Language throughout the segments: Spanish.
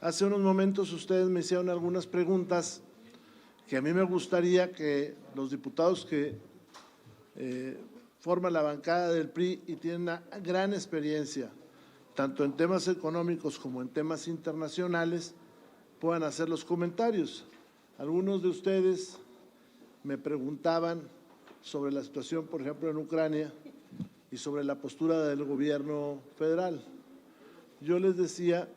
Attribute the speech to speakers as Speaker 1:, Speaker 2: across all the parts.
Speaker 1: Hace unos momentos ustedes me hicieron algunas preguntas que a mí me gustaría que los diputados que forman la bancada del PRI y tienen una gran experiencia, tanto en temas económicos como en temas internacionales, puedan hacer los comentarios. Algunos de ustedes me preguntaban sobre la situación, por ejemplo, en Ucrania y sobre la postura del gobierno federal. Yo les decía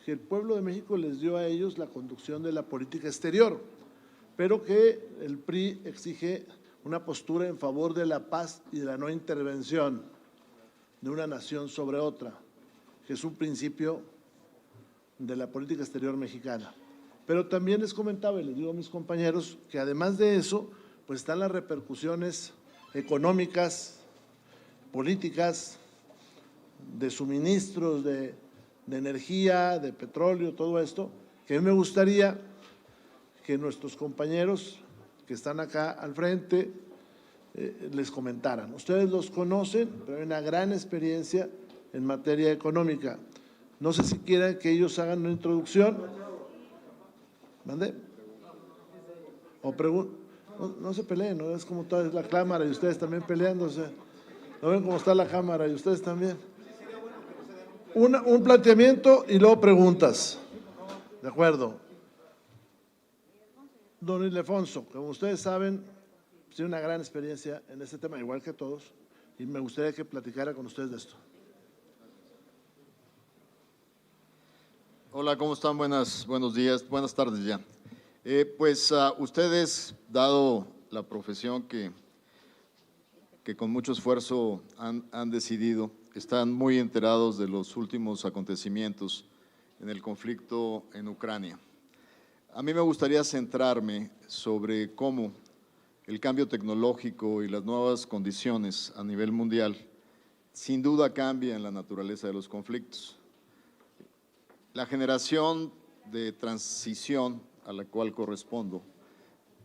Speaker 1: que el pueblo de México les dio a ellos la conducción de la política exterior, pero que el PRI exige una postura en favor de la paz y de la no intervención de una nación sobre otra, que es un principio de la política exterior mexicana. Pero también les comentaba y les digo a mis compañeros que además de eso, pues están las repercusiones económicas, políticas, de suministros, de energía, de petróleo, todo esto, que a mí me gustaría que nuestros compañeros que están acá al frente les comentaran. Ustedes los conocen, pero hay una gran experiencia en materia económica. No sé si quieran que ellos hagan una introducción. ¿Mande? O no se peleen, ¿no? Es como toda la cámara y ustedes también peleándose. ¿No ven cómo está la cámara y ustedes también? Un planteamiento y luego preguntas. De acuerdo. Don Ildefonso, como ustedes saben, tiene una gran experiencia en este tema, igual que todos, y me gustaría que platicara con ustedes de esto.
Speaker 2: Hola, ¿cómo están? Buenos días, buenas tardes ya. Ustedes, dado la profesión que con mucho esfuerzo han decidido, están muy enterados de los últimos acontecimientos en el conflicto en Ucrania. A mí me gustaría centrarme sobre cómo el cambio tecnológico y las nuevas condiciones a nivel mundial sin duda cambian la naturaleza de los conflictos. La generación de transición a la cual correspondo,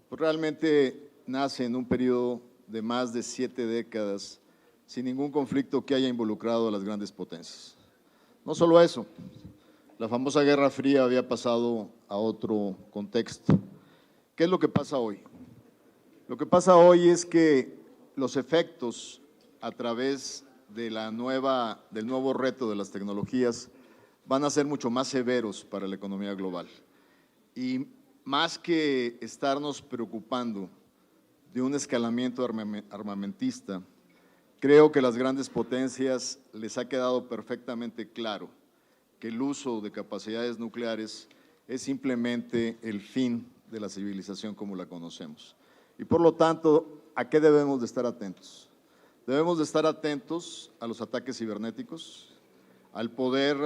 Speaker 2: pues realmente nace en un periodo de más de 7 décadas sin ningún conflicto que haya involucrado a las grandes potencias. No solo eso, la famosa Guerra Fría había pasado a otro contexto. ¿Qué es lo que pasa hoy? Lo que pasa hoy es que los efectos a través de del nuevo reto de las tecnologías van a ser mucho más severos para la economía global. Y más que estarnos preocupando de un escalamiento armamentista, creo que a las grandes potencias les ha quedado perfectamente claro que el uso de capacidades nucleares es simplemente el fin de la civilización como la conocemos. Y por lo tanto, ¿a qué debemos de estar atentos? Debemos de estar atentos a los ataques cibernéticos, al poder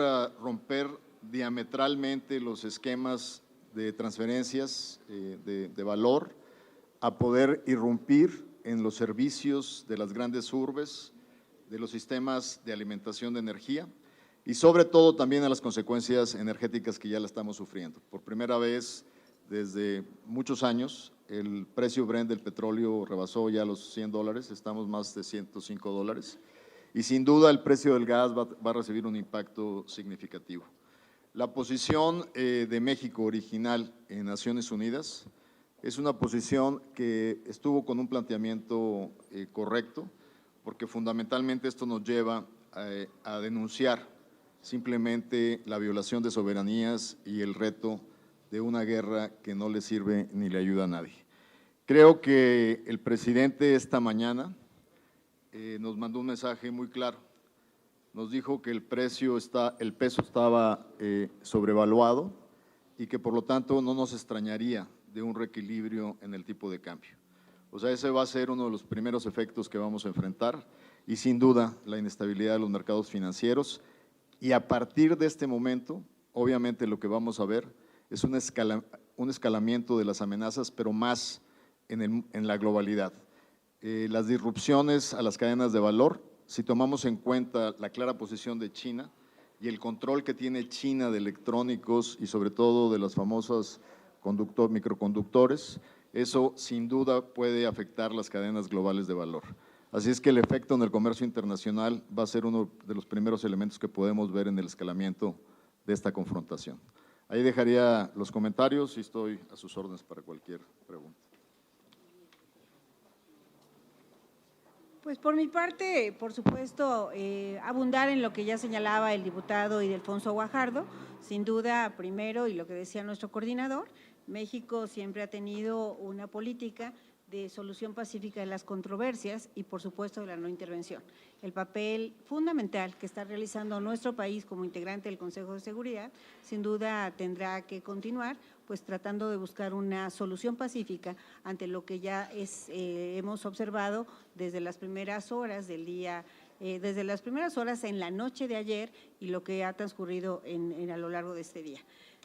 Speaker 2: romper diametralmente los esquemas de transferencias de valor, a poder irrumpir en los servicios de las grandes urbes, de los sistemas de alimentación de energía y sobre todo también a las consecuencias energéticas que ya la estamos sufriendo. Por primera vez desde muchos años, el precio Brent del petróleo rebasó ya los $100, estamos más de $105 y sin duda el precio del gas va a recibir un impacto significativo. La posición de México original en Naciones Unidas es una posición que estuvo con un planteamiento correcto, porque fundamentalmente esto nos lleva a denunciar simplemente la violación de soberanías y el reto de una guerra que no le sirve ni le ayuda a nadie. Creo que el presidente esta mañana nos mandó un mensaje muy claro. Nos dijo que el peso estaba sobrevaluado y que por lo tanto no nos extrañaría de un reequilibrio en el tipo de cambio. O sea, ese va a ser uno de los primeros efectos que vamos a enfrentar y sin duda la inestabilidad de los mercados financieros. Y a partir de este momento, obviamente lo que vamos a ver es un escalamiento de las amenazas, pero más en la globalidad. Las disrupciones a las cadenas de valor, si tomamos en cuenta la clara posición de China y el control que tiene China de electrónicos y sobre todo de las famosas microconductores, eso sin duda puede afectar las cadenas globales de valor. Así es que el efecto en el comercio internacional va a ser uno de los primeros elementos que podemos ver en el escalamiento de esta confrontación. Ahí dejaría los comentarios y estoy a sus órdenes para cualquier pregunta.
Speaker 3: Pues por mi parte, por supuesto, abundar en lo que ya señalaba el diputado Ildefonso Guajardo, sin duda, primero, y lo que decía nuestro coordinador, México siempre ha tenido una política de solución pacífica de las controversias y, por supuesto, de la no intervención. El papel fundamental que está realizando nuestro país como integrante del Consejo de Seguridad, sin duda tendrá que continuar, pues tratando de buscar una solución pacífica ante lo que ya hemos observado desde las primeras horas del día, desde las primeras horas en la noche de ayer y lo que ha transcurrido a lo largo de este día.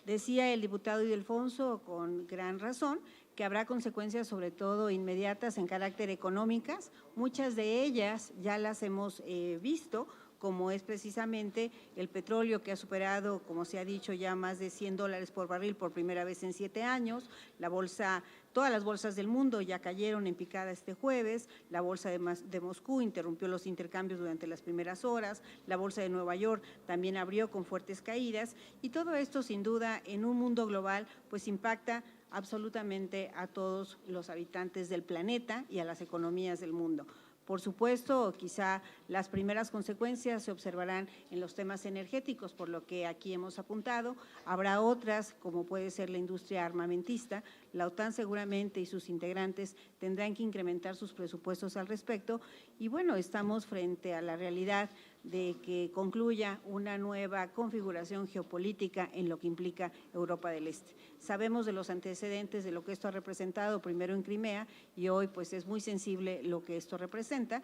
Speaker 3: Decía el diputado Ildefonso con gran razón que habrá consecuencias sobre todo inmediatas en carácter económicas, muchas de ellas ya las hemos visto, como es precisamente el petróleo que ha superado, como se ha dicho, ya más de $100 por barril por primera vez en 7 años, la bolsa, todas las bolsas del mundo ya cayeron en picada este jueves, la bolsa de Moscú interrumpió los intercambios durante las primeras horas, la bolsa de Nueva York también abrió con fuertes caídas y todo esto sin duda en un mundo global pues impacta absolutamente a todos los habitantes del planeta y a las economías del mundo. Por supuesto, quizá las primeras consecuencias se observarán en los temas energéticos, por lo que aquí hemos apuntado. Habrá otras, como puede ser la industria armamentista. La OTAN seguramente y sus integrantes tendrán que incrementar sus presupuestos al respecto. Y bueno, estamos frente a la realidad de que concluya una nueva configuración geopolítica en lo que implica Europa del Este. Sabemos de los antecedentes de lo que esto ha representado primero en Crimea y hoy pues es muy sensible lo que esto representa,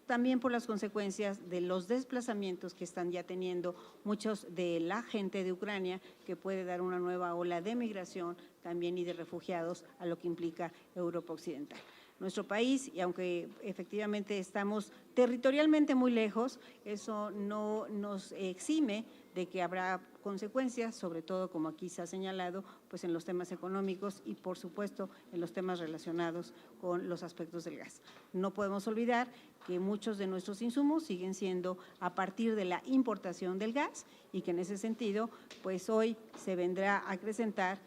Speaker 3: también por las consecuencias de los desplazamientos que están ya teniendo muchos de la gente de Ucrania, que puede dar una nueva ola de migración también y de refugiados a lo que implica Europa Occidental. Nuestro país, y aunque efectivamente estamos territorialmente muy lejos, eso no nos exime de que habrá consecuencias, sobre todo como aquí se ha señalado, pues en los temas económicos y por supuesto en los temas relacionados con los aspectos del gas. No podemos olvidar que muchos de nuestros insumos siguen siendo a partir de la importación del gas y que en ese sentido, pues hoy se vendrá a acrecentar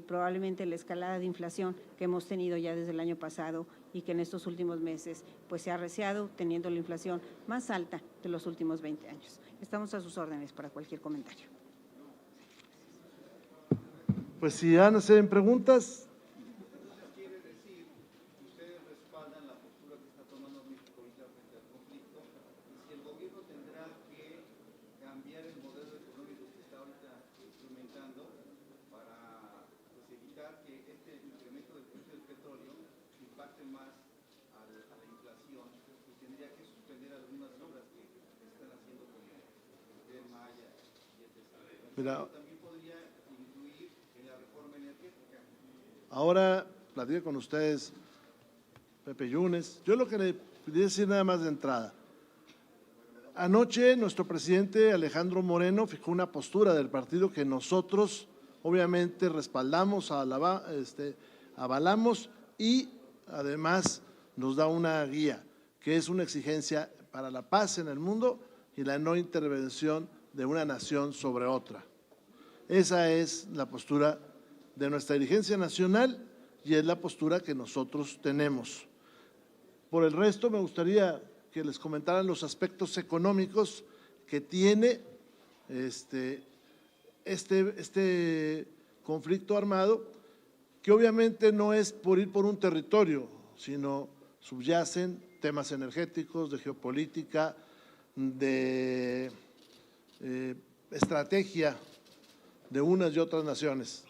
Speaker 3: probablemente la escalada de inflación que hemos tenido ya desde el año pasado y que en estos últimos meses pues se ha arreciado teniendo la inflación más alta de los últimos 20 años. Estamos a sus órdenes para cualquier comentario.
Speaker 1: Pues si van a hacer preguntas.
Speaker 4: Quiere decir que ustedes respaldan la postura que está tomando México ahorita frente al conflicto y si el gobierno tendrá que cambiar el modelo económico que está ahorita implementando para pues, evitar que este incremento del precio del petróleo impacte más a la inflación y tendría que suspender algunas obras que están haciendo como el Tren Maya y etc.
Speaker 1: Mira,
Speaker 4: También podría incluir en la reforma energética.
Speaker 1: ahora platico con ustedes, Pepe Yunes. Yo lo que le quería decir nada más de entrada. Anoche nuestro presidente Alejandro Moreno fijó una postura del partido que nosotros obviamente respaldamos, avalamos y además nos da una guía, que es una exigencia para la paz en el mundo y la no intervención de una nación sobre otra. Esa es la postura de nuestra dirigencia nacional y es la postura que nosotros tenemos. Por el resto, me gustaría que les comentaran los aspectos económicos que tiene este conflicto armado, que obviamente no es por ir por un territorio, sino subyacen temas energéticos, de geopolítica, de estrategia de unas y otras naciones.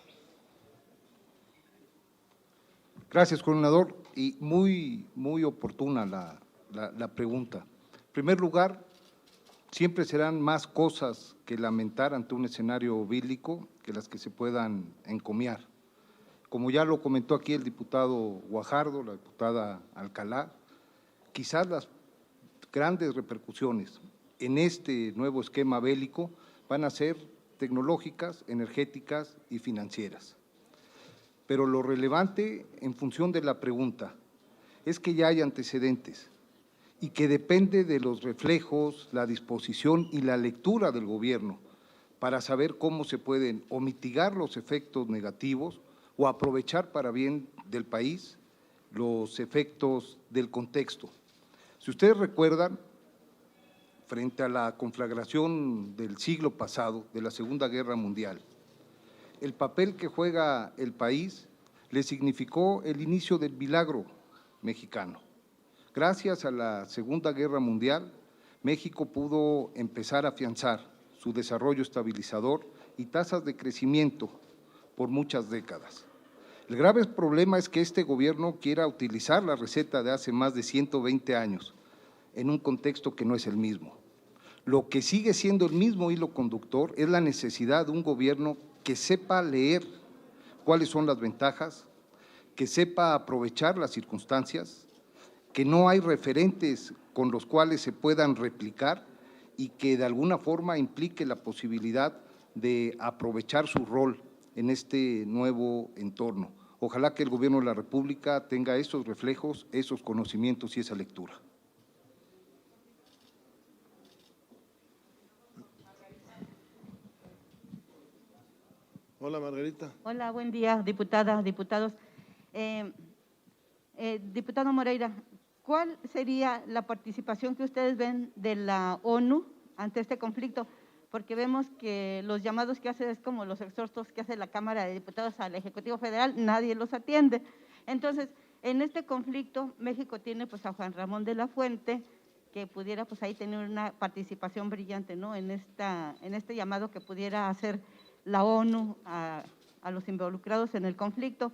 Speaker 5: Gracias, coordinador, y muy oportuna la pregunta. En primer lugar, siempre serán más cosas que lamentar ante un escenario bélico que las que se puedan encomiar. Como ya lo comentó aquí el diputado Guajardo, la diputada Alcalá, quizás las grandes repercusiones en este nuevo esquema bélico van a ser tecnológicas, energéticas y financieras. Pero lo relevante en función de la pregunta es que ya hay antecedentes y que depende de los reflejos, la disposición y la lectura del gobierno para saber cómo se pueden o mitigar los efectos negativos o aprovechar para bien del país los efectos del contexto. Si ustedes recuerdan, frente a la conflagración del siglo pasado, de la Segunda Guerra Mundial, el papel que juega el país le significó el inicio del milagro mexicano. Gracias a la Segunda Guerra Mundial, México pudo empezar a afianzar su desarrollo estabilizador y tasas de crecimiento por muchas décadas. El grave problema es que este gobierno quiera utilizar la receta de hace más de 120 años en un contexto que no es el mismo. Lo que sigue siendo el mismo hilo conductor es la necesidad de un gobierno que sepa leer cuáles son las ventajas, que sepa aprovechar las circunstancias, que no hay referentes con los cuales se puedan replicar y que de alguna forma implique la posibilidad de aprovechar su rol en este nuevo entorno. Ojalá que el Gobierno de la República tenga esos reflejos, esos conocimientos y esa lectura.
Speaker 1: Hola, Margarita.
Speaker 6: Hola, buen día, diputadas, diputados. Diputado Moreira, ¿cuál sería la participación que ustedes ven de la ONU ante este conflicto? Porque vemos que los llamados que hace es como los exhortos que hace la Cámara de Diputados al Ejecutivo Federal, nadie los atiende. Entonces, en este conflicto, México tiene pues a Juan Ramón de la Fuente, que pudiera pues ahí tener una participación brillante, ¿no? En este llamado que pudiera hacer la ONU a los involucrados en el conflicto.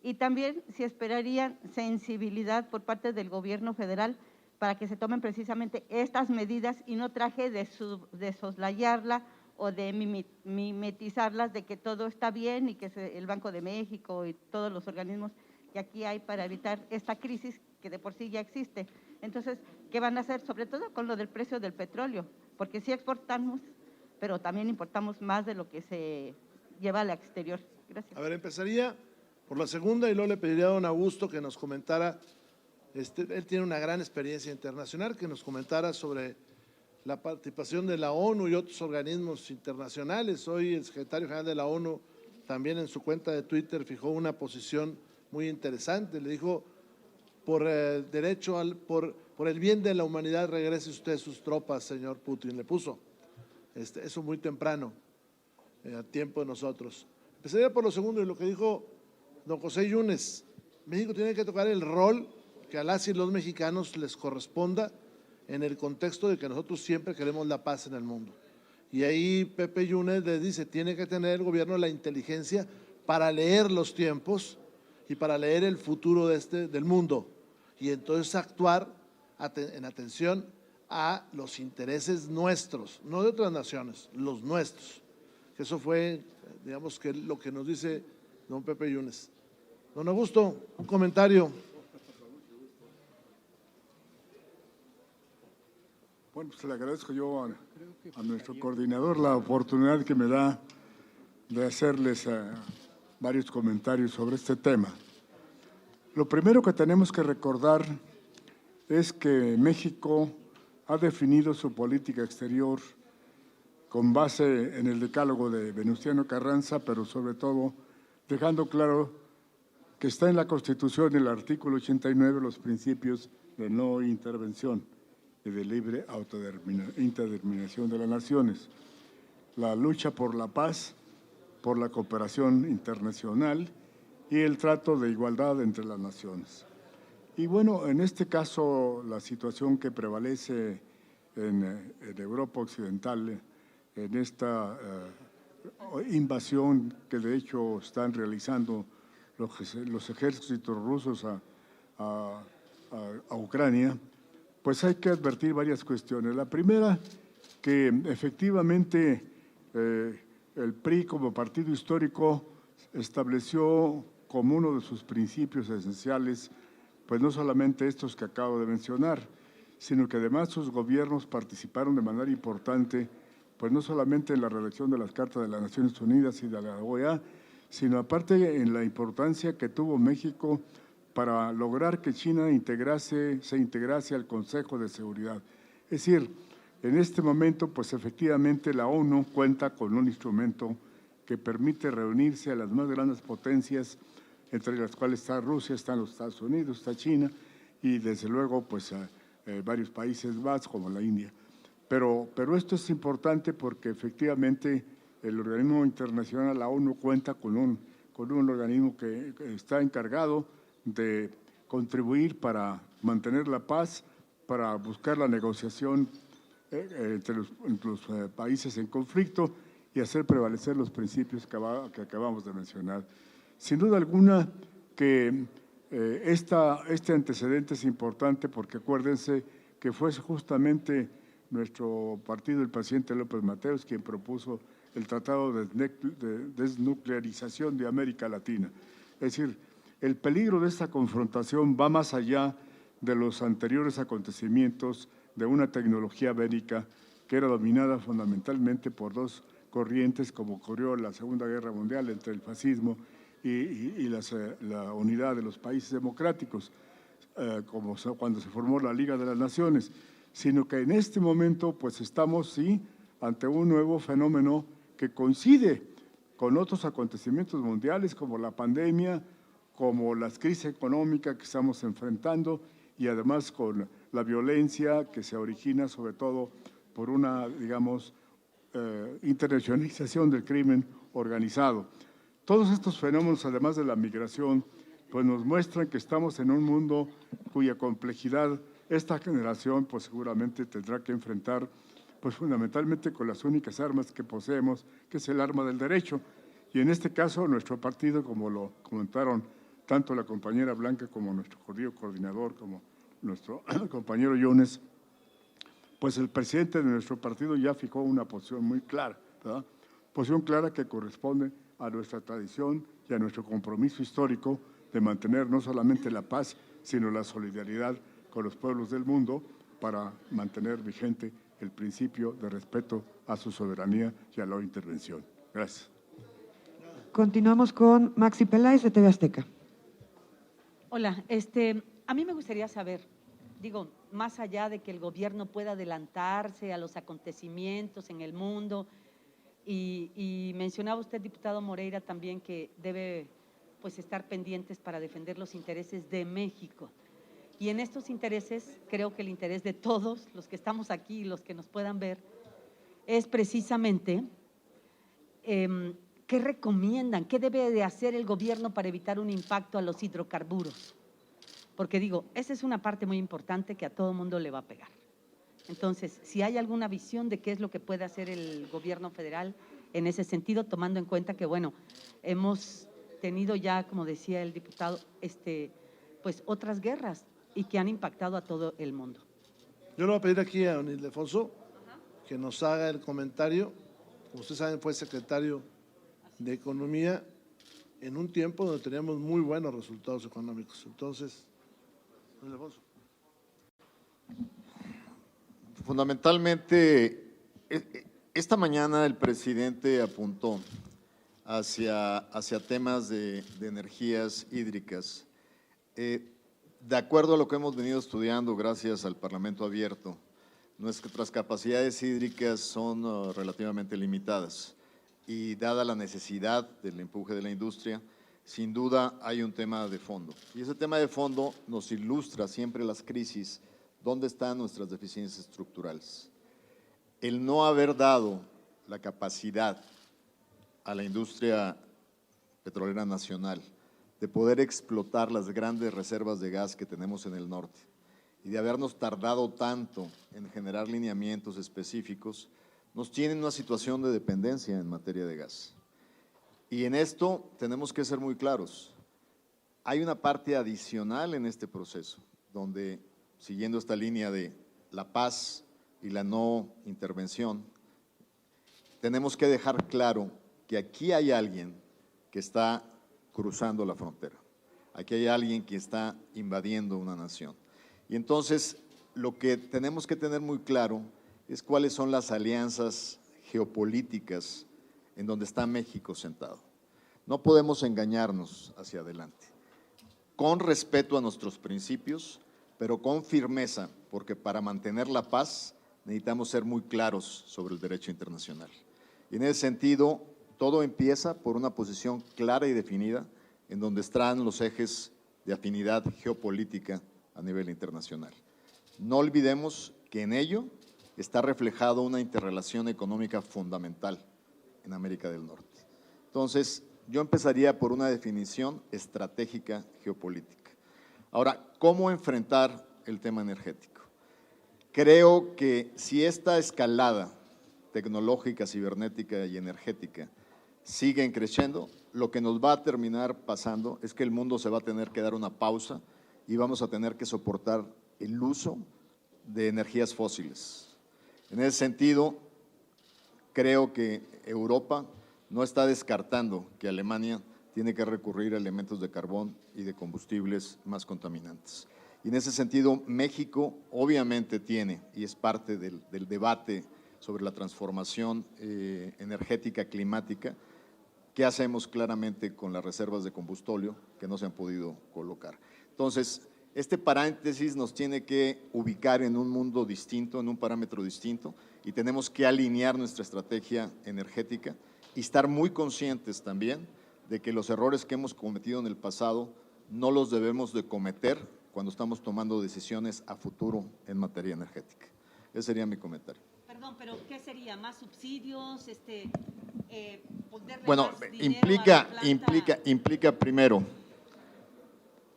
Speaker 6: Y también si esperarían sensibilidad por parte del gobierno federal para que se tomen precisamente estas medidas y no traje de soslayarla o de mimetizarlas de que todo está bien y que el Banco de México y todos los organismos que aquí hay para evitar esta crisis que de por sí ya existe. Entonces, ¿qué van a hacer? Sobre todo con lo del precio del petróleo, porque sí exportamos, pero también importamos más de lo que se lleva al exterior. Gracias.
Speaker 1: A ver, empezaría por la segunda y luego le pediría a don Augusto que nos comentara, él tiene una gran experiencia internacional, que nos comentara sobre la participación de la ONU y otros organismos internacionales. Hoy el secretario general de la ONU también en su cuenta de Twitter fijó una posición muy interesante, le dijo, por el bien de la humanidad regrese usted sus tropas, señor Putin, le puso. Eso muy temprano, a tiempo de nosotros. Empezaría por lo segundo y lo que dijo don José Yunes. México tiene que tocar el rol que a las y los mexicanos les corresponda en el contexto de que nosotros siempre queremos la paz en el mundo. Y ahí Pepe Yunes le dice, tiene que tener el gobierno la inteligencia para leer los tiempos y para leer el futuro del mundo. Y entonces actuar en atención a los intereses nuestros, no de otras naciones, los nuestros. Eso fue, digamos, que lo que nos dice don Pepe Yunes. Don Augusto, un comentario.
Speaker 7: Bueno, pues le agradezco yo a nuestro coordinador la oportunidad que me da de hacerles varios comentarios sobre este tema. Lo primero que tenemos que recordar es que México ha definido su política exterior con base en el decálogo de Venustiano Carranza, pero sobre todo dejando claro que está en la Constitución, en el artículo 89, los principios de no intervención y de libre autodeterminación de las naciones, la lucha por la paz, por la cooperación internacional y el trato de igualdad entre las naciones. Y bueno, en este caso, la situación que prevalece en Europa Occidental, en esta invasión que de hecho están realizando los ejércitos rusos a Ucrania, pues hay que advertir varias cuestiones. La primera, que efectivamente el PRI como partido histórico estableció como uno de sus principios esenciales, pues no solamente estos que acabo de mencionar, sino que además sus gobiernos participaron de manera importante, pues no solamente en la redacción de las Cartas de las Naciones Unidas y de la OEA, sino aparte en la importancia que tuvo México para lograr que China se integrase al Consejo de Seguridad. Es decir, En este momento, pues efectivamente la ONU cuenta con un instrumento que permite reunirse a las más grandes potencias, entre las cuales está Rusia, están los Estados Unidos, está China y desde luego pues varios países más como la India. Pero esto es importante porque efectivamente el organismo internacional, la ONU, cuenta con un organismo que está encargado de contribuir para mantener la paz, para buscar la negociación entre los países en conflicto y hacer prevalecer los principios que acabamos de mencionar. Sin duda alguna que este antecedente es importante porque acuérdense que fue justamente nuestro partido, el presidente López Mateos, quien propuso el Tratado de Desnuclearización de América Latina. Es decir, el peligro de esta confrontación va más allá de los anteriores acontecimientos de una tecnología bélica que era dominada fundamentalmente por dos corrientes, como ocurrió en la Segunda Guerra Mundial entre el fascismo y la unidad de los países democráticos, como cuando se formó la Liga de las Naciones, sino que en este momento pues estamos sí ante un nuevo fenómeno que coincide con otros acontecimientos mundiales como la pandemia, como las crisis económicas que estamos enfrentando y además con la violencia que se origina sobre todo por una, digamos, internacionalización del crimen organizado. Todos estos fenómenos, además de la migración, pues nos muestran que estamos en un mundo cuya complejidad esta generación pues seguramente tendrá que enfrentar pues fundamentalmente con las únicas armas que poseemos, que es el arma del derecho. Y en este caso nuestro partido, como lo comentaron tanto la compañera Blanca como nuestro querido coordinador, como nuestro compañero Yunes, pues el presidente de nuestro partido ya fijó una posición muy clara, ¿verdad? Posición clara que corresponde a nuestra tradición y a nuestro compromiso histórico de mantener no solamente la paz, sino la solidaridad con los pueblos del mundo para mantener vigente el principio de respeto a su soberanía y a la intervención. Gracias.
Speaker 8: Continuamos con Maxi Peláez de TV Azteca.
Speaker 9: Hola, a mí me gustaría saber, digo, más allá de que el gobierno pueda adelantarse a los acontecimientos en el mundo, y mencionaba usted, diputado Moreira, también que debe pues estar pendientes para defender los intereses de México. Y en estos intereses, creo que el interés de todos los que estamos aquí y los que nos puedan ver, es precisamente ¿qué recomiendan? ¿Qué debe de hacer el gobierno para evitar un impacto a los hidrocarburos? Porque digo, esa es una parte muy importante que a todo mundo le va a pegar. Entonces, si hay alguna visión de qué es lo que puede hacer el gobierno federal en ese sentido, tomando en cuenta que, bueno, hemos tenido ya, como decía el diputado, pues otras guerras y que han impactado a todo el mundo.
Speaker 1: Yo le voy a pedir aquí a don Ildefonso que nos haga el comentario. Como ustedes saben, fue secretario de Economía en un tiempo donde teníamos muy buenos resultados económicos. Entonces, don Ildefonso.
Speaker 2: Fundamentalmente, esta mañana el presidente apuntó hacia temas de energías hídricas. De acuerdo a lo que hemos venido estudiando, gracias al Parlamento abierto, nuestras capacidades hídricas son relativamente limitadas y dada la necesidad del empuje de la industria, sin duda hay un tema de fondo. Y ese tema de fondo nos ilustra siempre las crisis, dónde están nuestras deficiencias estructurales. El no haber dado la capacidad a la industria petrolera nacional de poder explotar las grandes reservas de gas que tenemos en el norte y de habernos tardado tanto en generar lineamientos específicos, nos tiene en una situación de dependencia en materia de gas. Y en esto tenemos que ser muy claros. Hay una parte adicional en este proceso, donde, siguiendo esta línea de la paz y la no intervención, tenemos que dejar claro que aquí hay alguien que está cruzando la frontera. Aquí hay alguien que está invadiendo una nación. Y entonces, lo que tenemos que tener muy claro es cuáles son las alianzas geopolíticas en donde está México sentado. No podemos engañarnos hacia adelante. Con respeto a nuestros principios, pero con firmeza, porque para mantener la paz necesitamos ser muy claros sobre el derecho internacional. Y en ese sentido, todo empieza por una posición clara y definida en donde están los ejes de afinidad geopolítica a nivel internacional. No olvidemos que en ello está reflejado una interrelación económica fundamental en América del Norte. Entonces, yo empezaría por una definición estratégica geopolítica. Ahora, ¿cómo enfrentar el tema energético? Creo que si esta escalada tecnológica, cibernética y energética siguen creciendo, lo que nos va a terminar pasando es que el mundo se va a tener que dar una pausa y vamos a tener que soportar el uso de energías fósiles. En ese sentido, creo que Europa no está descartando que Alemania tiene que recurrir a elementos de carbón y de combustibles más contaminantes. Y en ese sentido, México obviamente tiene, y es parte del debate sobre la transformación energética climática, ¿qué hacemos claramente con las reservas de combustóleo que no se han podido colocar? Entonces, este paréntesis nos tiene que ubicar en un mundo distinto, en un parámetro distinto, y tenemos que alinear nuestra estrategia energética y estar muy conscientes también de que los errores que hemos cometido en el pasado no los debemos de cometer cuando estamos tomando decisiones a futuro en materia energética. Ese sería mi comentario.
Speaker 9: Perdón, pero ¿qué sería? ¿Más subsidios?
Speaker 2: Bueno, implica primero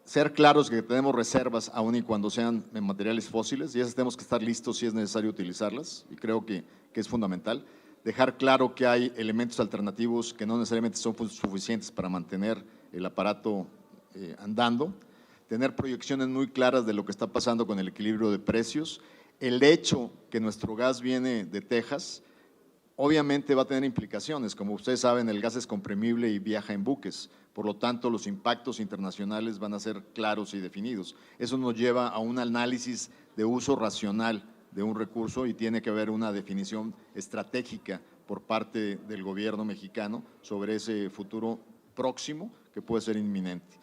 Speaker 2: ser claros que tenemos reservas aun y cuando sean en materiales fósiles, y esas tenemos que estar listos si es necesario utilizarlas, y creo que es fundamental. Dejar claro que hay elementos alternativos que no necesariamente son suficientes para mantener el aparato andando, tener proyecciones muy claras de lo que está pasando con el equilibrio de precios. El hecho que nuestro gas viene de Texas, obviamente va a tener implicaciones. Como ustedes saben, el gas es comprimible y viaja en buques, por lo tanto los impactos internacionales van a ser claros y definidos. Eso nos lleva a un análisis de uso racional de un recurso y tiene que haber una definición estratégica por parte del gobierno mexicano sobre ese futuro próximo que puede ser inminente.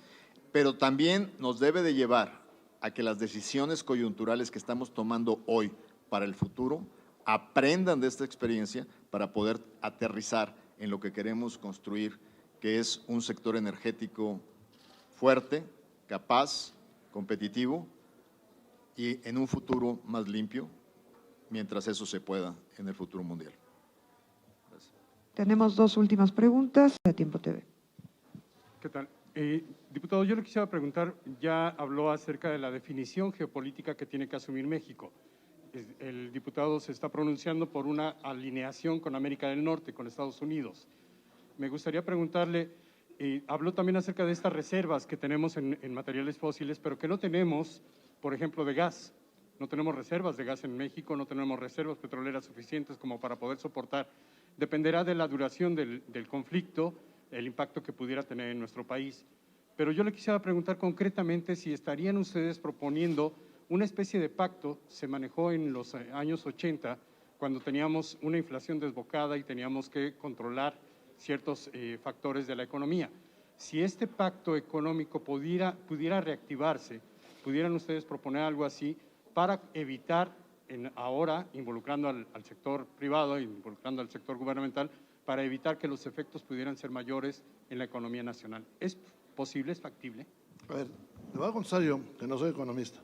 Speaker 2: Pero también nos debe de llevar a que las decisiones coyunturales que estamos tomando hoy para el futuro aprendan de esta experiencia para poder aterrizar en lo que queremos construir, que es un sector energético fuerte, capaz, competitivo y en un futuro más limpio, mientras eso se pueda en el futuro mundial. Gracias.
Speaker 8: Tenemos dos últimas preguntas de Tiempo TV.
Speaker 10: ¿Qué tal? Diputado, yo le quisiera preguntar, ya habló acerca de la definición geopolítica que tiene que asumir México. El diputado se está pronunciando por una alineación con América del Norte, con Estados Unidos. Me gustaría preguntarle, habló también acerca de estas reservas que tenemos en materiales fósiles, pero que no tenemos, por ejemplo, de gas. No tenemos reservas de gas en México, no tenemos reservas petroleras suficientes como para poder soportar. Dependerá de la duración del conflicto, el impacto que pudiera tener en nuestro país. Pero yo le quisiera preguntar concretamente si estarían ustedes proponiendo una especie de pacto. Se manejó en los años 80, cuando teníamos una inflación desbocada y teníamos que controlar ciertos factores de la economía. Si este pacto económico pudiera reactivarse, ¿pudieran ustedes proponer algo así para evitar, ahora involucrando al sector privado, involucrando al sector gubernamental, para evitar que los efectos pudieran ser mayores en la economía nacional? ¿Es posible, es factible?
Speaker 1: A ver, le voy a contestar yo, que no soy economista.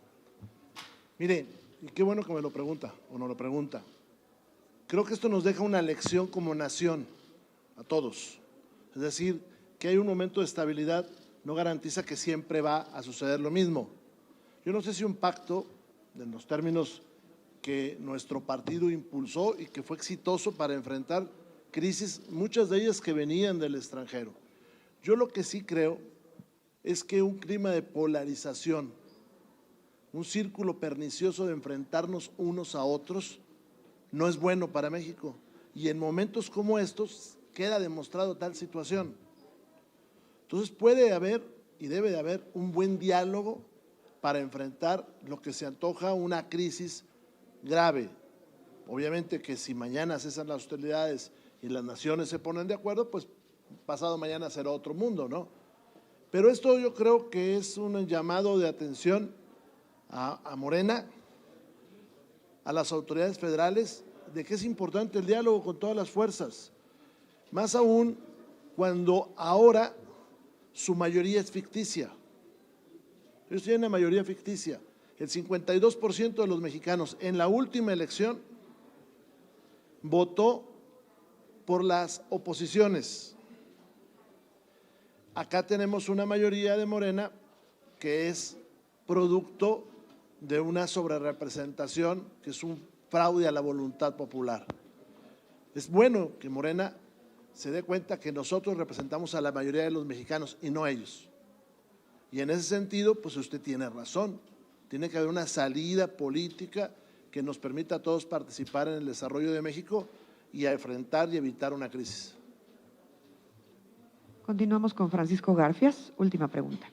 Speaker 1: Mire, y qué bueno que me lo pregunta, o nos lo pregunta. Creo que esto nos deja una lección como nación, a todos. Es decir, que hay un momento de estabilidad, no garantiza que siempre va a suceder lo mismo. Yo no sé si un pacto, en los términos que nuestro partido impulsó y que fue exitoso para enfrentar crisis, muchas de ellas que venían del extranjero. Yo lo que sí creo es que un clima de polarización, un círculo pernicioso de enfrentarnos unos a otros, no es bueno para México. Y en momentos como estos queda demostrado tal situación. Entonces puede haber y debe de haber un buen diálogo para enfrentar lo que se antoja una crisis grave. Obviamente que si mañana cesan las hostilidades y las naciones se ponen de acuerdo, pues pasado mañana será otro mundo, ¿no? Pero esto yo creo que es un llamado de atención a Morena, a las autoridades federales de que es importante el diálogo con todas las fuerzas, más aún cuando ahora su mayoría es ficticia. Ellos tienen una mayoría ficticia. El 52% de los mexicanos en la última elección votó por las oposiciones. Acá tenemos una mayoría de Morena que es producto de una sobrerepresentación, que es un fraude a la voluntad popular. Es bueno que Morena se dé cuenta que nosotros representamos a la mayoría de los mexicanos y no ellos. Y en ese sentido, pues usted tiene razón. Tiene que haber una salida política que nos permita a todos participar en el desarrollo de México y a enfrentar y evitar una crisis.
Speaker 8: Continuamos con Francisco Garfias. Última pregunta.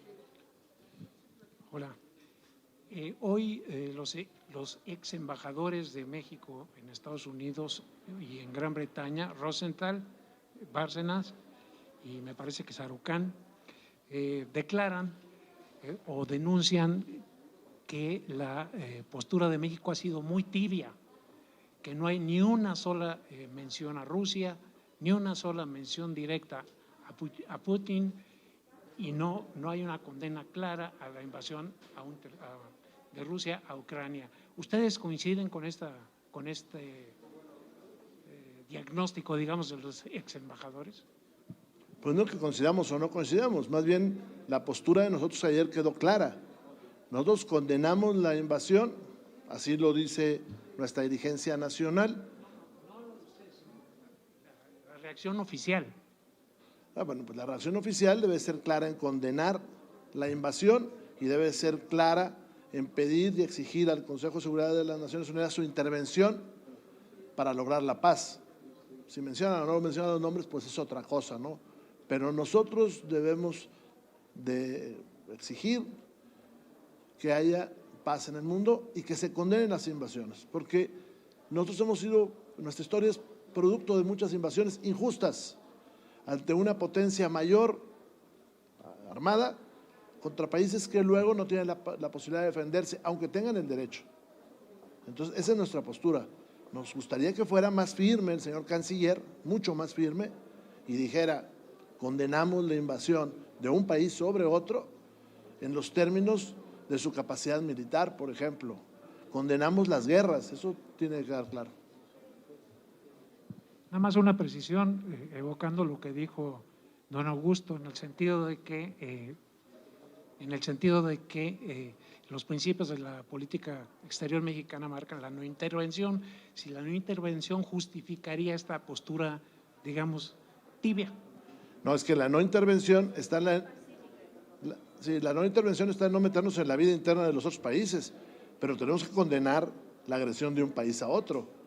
Speaker 11: Hola. Hoy los ex embajadores de México en Estados Unidos y en Gran Bretaña, Rosenthal, Bárcenas y me parece que Sarucán, declaran o denuncian que la postura de México ha sido muy tibia, que no hay ni una sola mención a Rusia, ni una sola mención directa a Putin y no hay una condena clara a la invasión de Rusia a Ucrania. ¿Ustedes coinciden con este diagnóstico, digamos, de los ex embajadores?
Speaker 1: Pues no que coincidamos o no coincidamos, más bien la postura de nosotros ayer quedó clara. Nosotros condenamos la invasión, así lo dice nuestra dirigencia nacional.
Speaker 11: La reacción oficial.
Speaker 1: Bueno, pues la reacción oficial debe ser clara en condenar la invasión y debe ser clara en pedir y exigir al Consejo de Seguridad de las Naciones Unidas su intervención para lograr la paz. Si mencionan o no mencionan los nombres, pues es otra cosa, ¿no? Pero nosotros debemos de exigir que haya paz en el mundo y que se condenen las invasiones, porque nosotros hemos sido, nuestra historia es producto de muchas invasiones injustas ante una potencia mayor armada contra países que luego no tienen la posibilidad de defenderse, aunque tengan el derecho. Entonces, esa es nuestra postura. Nos gustaría que fuera más firme el señor canciller, mucho más firme, y dijera, condenamos la invasión de un país sobre otro en los términos de su capacidad militar, por ejemplo. Condenamos las guerras, eso tiene que quedar claro.
Speaker 11: Nada más una precisión, evocando lo que dijo don Augusto, en el sentido de que los principios de la política exterior mexicana marcan la no intervención. Si la no intervención justificaría esta postura, digamos, tibia.
Speaker 1: No, es que la no intervención está en la no intervención está en no meternos en la vida interna de los otros países, pero tenemos que condenar la agresión de un país a otro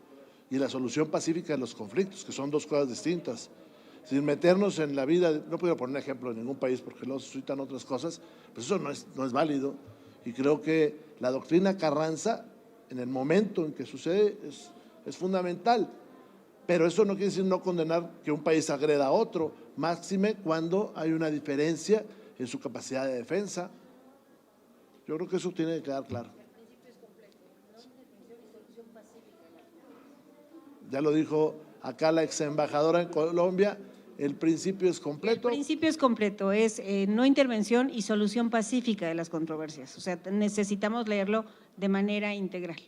Speaker 1: y la solución pacífica de los conflictos, que son dos cosas distintas. Sin meternos en la vida, no puedo poner ejemplo de ningún país porque luego se suscitan otras cosas, pues eso no es válido. Y creo que la doctrina Carranza, en el momento en que sucede, es fundamental. Pero eso no quiere decir no condenar que un país agreda a otro, máxime cuando hay una diferencia en su capacidad de defensa. Yo creo que eso tiene que quedar claro. Ya lo dijo acá la ex embajadora en Colombia, el principio es completo.
Speaker 3: El principio es completo, es no intervención y solución pacífica de las controversias. O sea, necesitamos leerlo de manera integral.